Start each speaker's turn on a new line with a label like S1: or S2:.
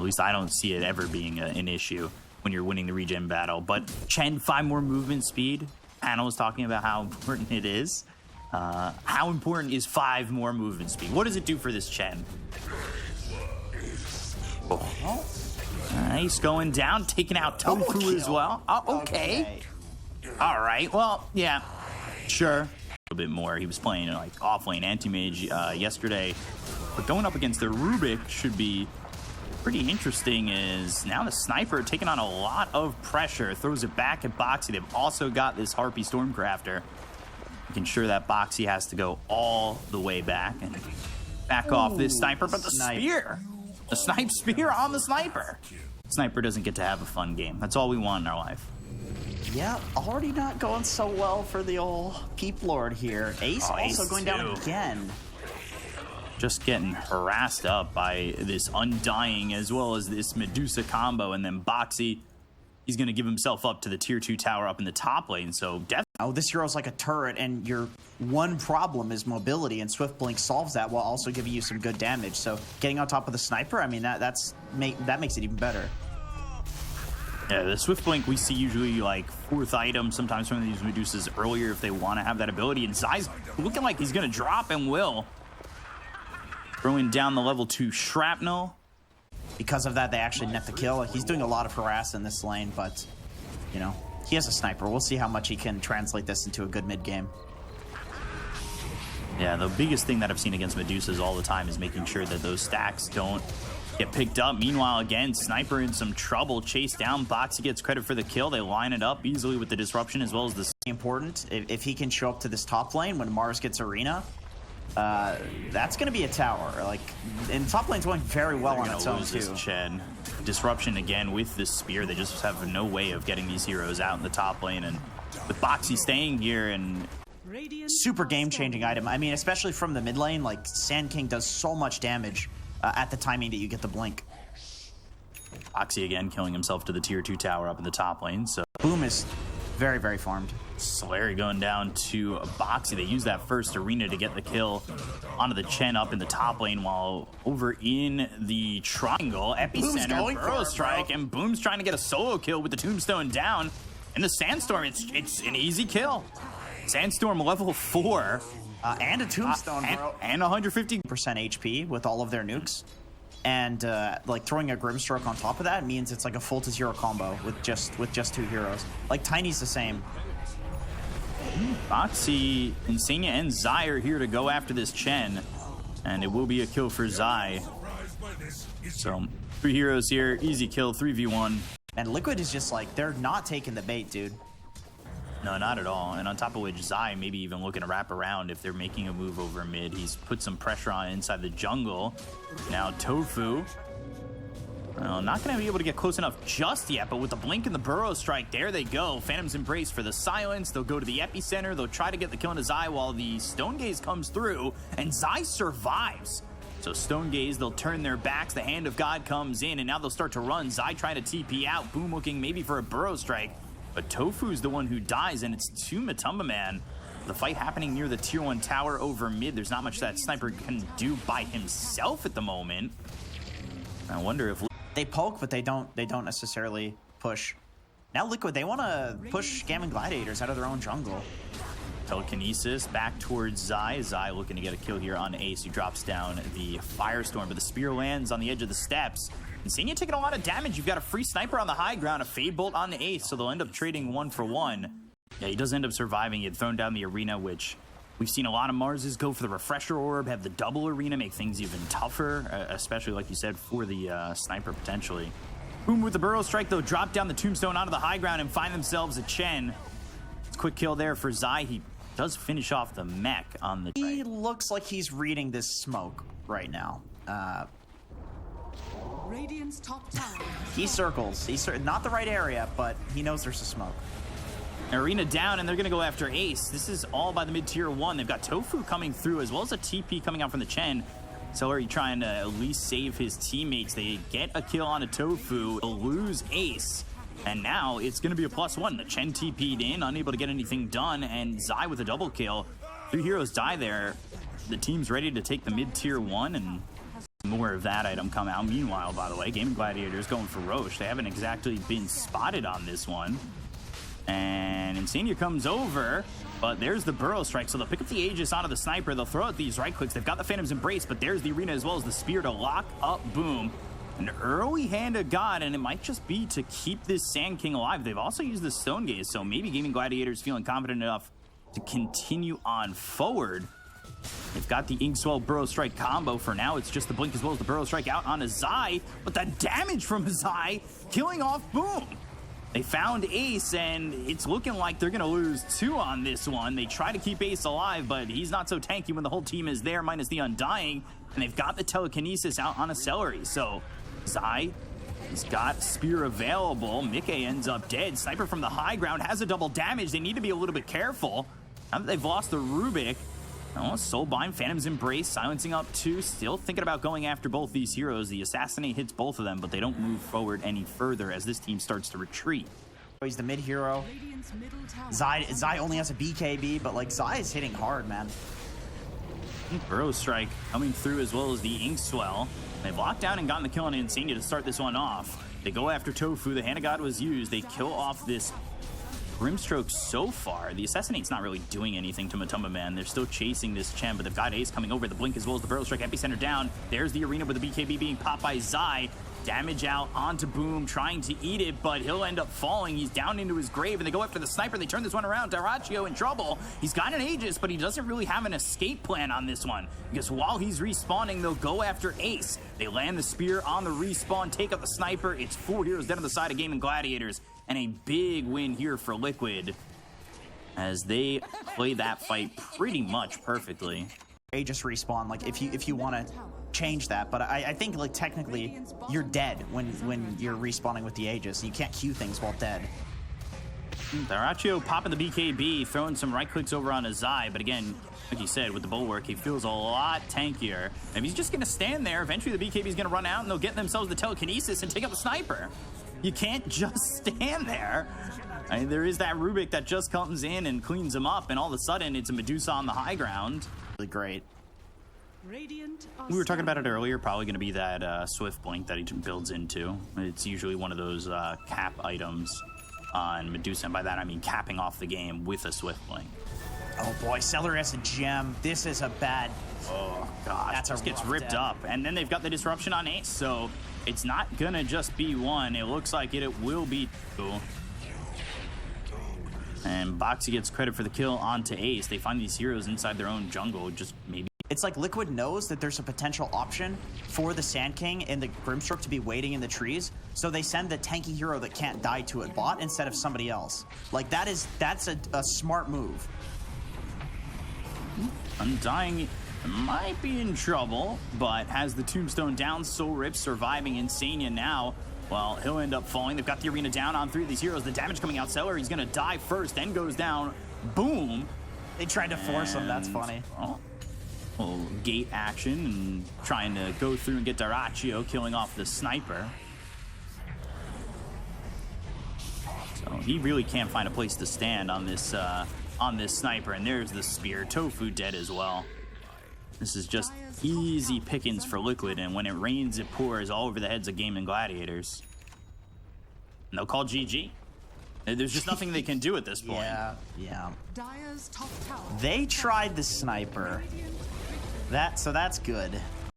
S1: least I don't see it ever being an issue when you're winning the regen battle. But Chen, 5 more movement speed. Panel was talking about how important it is. How important is 5 more movement speed? What does it do for this Chen? Oh. Nice, going down, taking out Tofu as well. Oh, okay. All right, well, yeah, sure. A little bit more. He was playing like off-lane anti-mage yesterday. But going up against the Rubick should be pretty interesting. Is now the sniper taking on a lot of pressure. Throws it back at Boxy. They've also got this Harpy Stormcrafter. Making sure that Boxy has to go all the way back and back off this sniper. But the spear! The snipe spear on the sniper. Sniper doesn't get to have a fun game. That's all we want in our life.
S2: Yeah, already not going so well for the old Peep Lord here. Ace also going down again.
S1: Just getting harassed up by this Undying as well as this Medusa combo. And then Boxy, he's going to give himself up to the tier 2 tower up in the top lane. So definitely.
S2: Oh, this hero's like a turret, and your one problem is mobility, and Swift Blink solves that while also giving you some good damage. So getting on top of the sniper, I mean, that makes it even better.
S1: Yeah, the Swift Blink we see usually like 4th item, sometimes from these Medusas earlier if they want to have that ability. And Zai's looking like he's going to drop and will. Throwing down the level 2 Shrapnel.
S2: Because of that, they actually net the kill. He's doing a lot of harass in this lane, but, you know, he has a sniper. We'll see how much he can translate this into a good mid game.
S1: Yeah, the biggest thing that I've seen against Medusas all the time is making sure that those stacks don't get picked up. Meanwhile, again, Sniper in some trouble. Chase down. Boxy gets credit for the kill. They line it up easily with the disruption as well as the...
S2: Important. If he can show up to this top lane when Mars gets Arena, that's going to be a tower. Like, and top lane's going very well on its own, too.
S1: Chen. Disruption again with this spear. They just have no way of getting these heroes out in the top lane. And with Boxy staying here and...
S2: Super game-changing item. I mean, especially from the mid lane, like, Sand King does so much damage at the timing that you get the blink.
S1: Boxy again killing himself to the tier 2 tower up in the top lane. So
S2: Boom is very, very farmed.
S1: Solari going down to Boxy. They use that first Arena to get the kill onto the Chen up in the top lane, while over in the triangle, Epicenter, Burrow Strike, and Boom's trying to get a solo kill with the Tombstone down. And the Sandstorm, it's an easy kill. Sandstorm level 4.
S2: And a Tombstone, bro.
S1: And 150%
S2: HP with all of their nukes. And like throwing a Grimstroke on top of that means it's like a full to 0 combo with just 2 heroes. Like Tiny's the same.
S1: Boxy, Insania, and Zai are here to go after this Chen. And it will be a kill for Zai. So 3 heroes here, easy kill, 3v1.
S2: And Liquid is just like, they're not taking the bait, dude.
S1: No, not at all. And on top of which, Zai maybe even looking to wrap around if they're making a move over mid. He's put some pressure on inside the jungle. Now Tofu. Well, not going to be able to get close enough just yet, but with the blink and the Burrow Strike, there they go. Phantom's Embrace for the silence. They'll go to the epicenter. They'll try to get the kill into Zai while the Stone Gaze comes through, and Zai survives. So Stone Gaze, they'll turn their backs. The Hand of God comes in, and now they'll start to run. Zai trying to TP out. Boom looking maybe for a Burrow Strike. But Tofu's the one who dies, and it's 2 Matumba Man. The fight happening near the tier 1 tower over mid. There's not much that Sniper can do by himself at the moment. I wonder if...
S2: They poke, but they don't necessarily push. Now Liquid, they want to push Gammon Gladiators out of their own jungle.
S1: Telekinesis back towards Zai. Zai looking to get a kill here on Ace, who drops down the Firestorm, but the spear lands on the edge of the steps. Insania taking a lot of damage. You've got a free sniper on the high ground, a Fade Bolt on the Ace, so they'll end up trading 1 for 1. Yeah, he does end up surviving. He had thrown down the Arena, which we've seen a lot of Marses go for the Refresher Orb, have the double Arena, make things even tougher, especially, like you said, for the sniper potentially. Boom with the Burrow Strike, though, drop down the Tombstone onto the high ground and find themselves a Chen. Quick kill there for Zai. He does finish off the mech on the...
S2: He looks like he's reading this smoke right now.
S3: Radiant's top tower.
S2: He circles. He's not the right area, but he knows there's a smoke.
S1: Arena down, and they're going to go after Ace. This is all by the mid-tier 1. They've got Tofu coming through, as well as a TP coming out from the Chen. Solari trying to at least save his teammates. They get a kill on a Tofu. They'll lose Ace. And now it's going to be a +1. The Chen TP'd in, unable to get anything done, and Zai with a double kill. 3 heroes die there. The team's ready to take the mid-tier 1, and More of that item come out. Meanwhile, by the way, Gaming Gladiators going for Roche. They haven't exactly been spotted on this one. And Insania comes over, but there's the Burrow Strike. So they'll pick up the Aegis onto the Sniper. They'll throw out these right clicks. They've got the Phantom's Embrace, but there's the Arena as well as the Spear to lock up Boom. An early Hand of God, and it might just be to keep this Sand King alive. They've also used the Stone Gaze, so maybe Gaming Gladiators feeling confident enough to continue on forward. They've got the Inkswell Burrow Strike combo. For now, it's just the Blink as well as the Burrow Strike out on Azai, but the damage from Azai killing off Boom. They found Ace, and it's looking like they're going to lose 2 on this one. They try to keep Ace alive, but he's not so tanky when the whole team is there, minus the Undying, and they've got the Telekinesis out on a Celery. So Zai has got Spear available. Mickey ends up dead. Sniper from the high ground has a double damage. They need to be a little bit careful. Now that they've lost the Rubick, Soulbind, Phantom's Embrace, silencing up 2. Still thinking about going after both these heroes. The Assassinate hits both of them, but they don't move forward any further as this team starts to retreat.
S2: He's the mid hero. Zai only has a BKB, but like Zai is hitting hard, man.
S1: Burrow Strike coming through as well as the Inkswell. They've locked down and gotten the kill on Insania to start this one off. They go after Tofu. The Hand of God was used. They kill off this Grimstroke so far. The Assassinate's not really doing anything to Matumba Man. They're still chasing this Chen, but they've got Ace coming over. The Blink as well as the Burrow Strike epicenter down. There's the Arena with the BKB being popped by Zai. Damage out onto Boom, trying to eat it, but he'll end up falling. He's down into his grave, and they go after the Sniper. They turn this one around. Daraccio in trouble. He's got an Aegis, but he doesn't really have an escape plan on this one, because while he's respawning, they'll go after Ace. They land the Spear on the respawn, take out the Sniper. It's 4 heroes dead on the side of Gaming Gladiators, and a big win here for Liquid as they play that fight pretty much perfectly.
S2: Aegis respawn, like if you want to change that, but I think like technically you're dead when you're respawning with the Aegis. You can't Q things while dead.
S1: Daraccio popping the BKB, throwing some right clicks over on Azai, but again, like you said, with the Bulwark, he feels a lot tankier. And if he's just going to stand there, eventually the BKB is going to run out and they'll get themselves the Telekinesis and take out the Sniper. You can't just stand there. I mean, there is that Rubick that just comes in and cleans him up, and all of a sudden it's a Medusa on the high ground.
S2: Really great.
S1: We were talking about it earlier, probably going to be that Swift Blink that he builds into. It's usually one of those cap items on Medusa, and by that I mean capping off the game with a Swift Blink.
S2: Oh boy, Celery has a gem. This is a bad...
S1: Oh gosh, this gets ripped up. And then they've got the Disruption on Ace, so it's not going to just be 1. It looks like it will be 2. And Boxy gets credit for the kill onto Ace. They find these heroes inside their own jungle, just maybe.
S2: It's like Liquid knows that there's a potential option for the Sand King and the Grimstroke to be waiting in the trees, so they send the tanky hero that can't die to it bot instead of somebody else. Like that's a smart move.
S1: Undying might be in trouble, but has the Tombstone down. Soul Rip surviving. Insania now. Well, he'll end up falling. They've got the Arena down on 3 of these heroes. The damage coming out. Celery, he's going to die first, then goes down. Boom.
S2: They tried to force him. That's funny.
S1: Oh, little gate action and trying to go through and get Daraccio, killing off the Sniper. So he really can't find a place to stand on this Sniper. And there's the Spear. Tofu dead as well. This is just easy pickings for Liquid, and when it rains, it pours all over the heads of Gaming Gladiators. And they'll call GG. There's just nothing they can do at this point.
S2: Yeah.
S3: Dire's top tower.
S2: They tried the Sniper. So that's good.